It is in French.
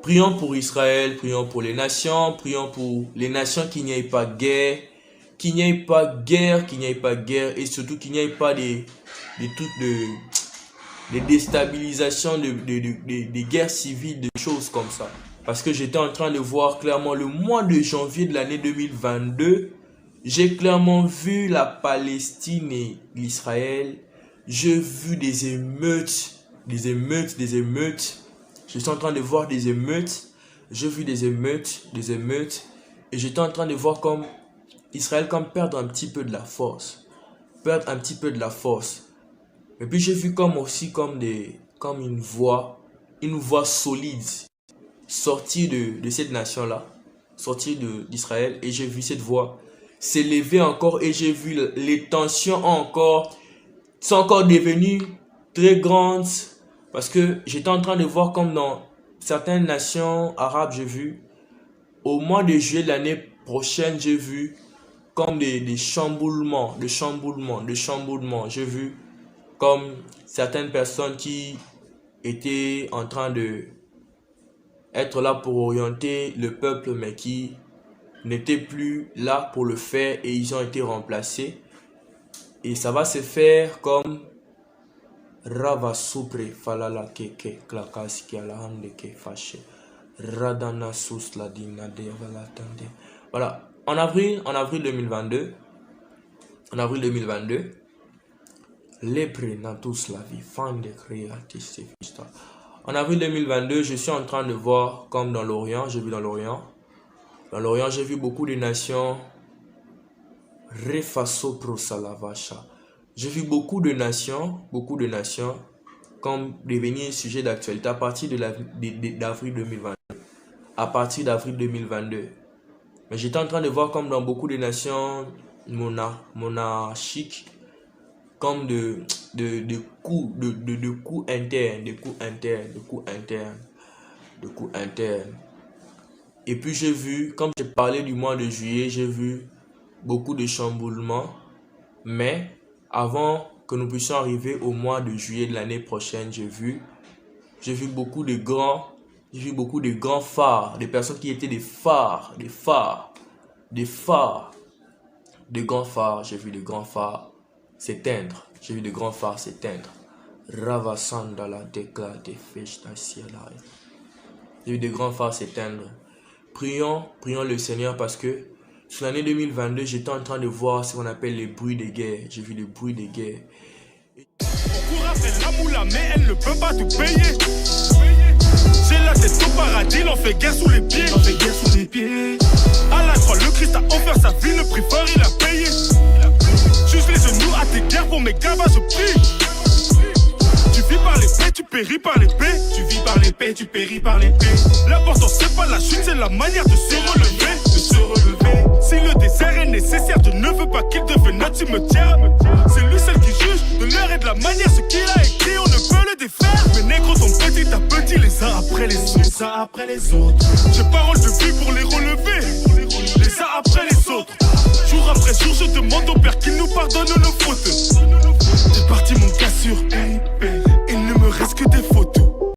Prions pour Israël, prions pour les nations qu'il n'y ait pas guerre, qu'il n'y ait pas guerre, qu'il n'y ait pas guerre, et surtout qu'il n'y ait pas des trucs de déstabilisation, des guerres civiles, des choses comme ça. Parce que j'étais en train de voir clairement le mois de janvier de l'année 2022, j'ai clairement vu la Palestine et l'Israël. J'ai vu des émeutes. Je suis en train de voir des émeutes. J'ai vu des émeutes. Et j'étais en train de voir comme Israël comme perdre un petit peu de la force. Et puis j'ai vu comme une voix solide sortir de cette nation-là, sortir d'Israël. Et j'ai vu cette voix s'élever encore. Et j'ai vu les tensions sont encore devenues très grandes. Parce que j'étais en train de voir comme dans certaines nations arabes, j'ai vu, au mois de juillet de l'année prochaine, j'ai vu comme des chamboulements. J'ai vu comme certaines personnes qui étaient en train de être là pour orienter le peuple, mais qui n'étaient plus là pour le faire et ils ont été remplacés. Et ça va se faire comme Rava supre falala keke klakas ki alahande ke fâché. Radana sus la dina de valatande. Voilà, en avril 2022, lepre na tous la vie fande créatis fista. En avril 2022, je suis en train de voir comme dans l'Orient, j'ai vu beaucoup de nations refaso pro salavasha. J'ai vu beaucoup de nations comme devenir sujet d'actualité à partir d'avril 2022. Mais j'étais en train de voir comme dans beaucoup de nations monarchiques, comme de coups internes. Et puis j'ai vu, comme j'ai parlé du mois de juillet, j'ai vu beaucoup de chamboulements. Mais avant que nous puissions arriver au mois de juillet de l'année prochaine, j'ai vu beaucoup de grands phares, des personnes qui étaient des grands phares. J'ai vu des grands phares s'éteindre. Ravasandala déclare des fèches d'aciela. J'ai vu des grands phares s'éteindre. Prions le Seigneur parce que sur l'année 2022, j'étais en train de voir ce qu'on appelle les bruits de guerre. J'ai vu les bruits de guerre. On court après la moula, mais elle ne peut pas tout payer. J'ai la tête au paradis, l'on fait guerre sous les pieds. À la croix, le Christ a offert sa vie, le prix fort il a payé. Juste les genoux à tes guerres pour mes gavas, je prie. Tu vis par l'épée, tu péris par l'épée. Tu vis par l'épée, tu péris par l'épée. L'important c'est pas la chute, c'est la manière de se relever. Si le désert est nécessaire, Dieu ne veut pas qu'il devienne notre cimetière. C'est lui seul qui juge de l'heure et de la manière. Ce qu'il a écrit, on ne peut le défaire. Mes négros sont petit à petit, les uns après les autres. J'ai parole de vie pour les relever, les uns après les autres. Jour après jour, je demande au Père qu'il nous pardonne nos fautes. J'ai parti mon cas sur il ne me reste que des photos.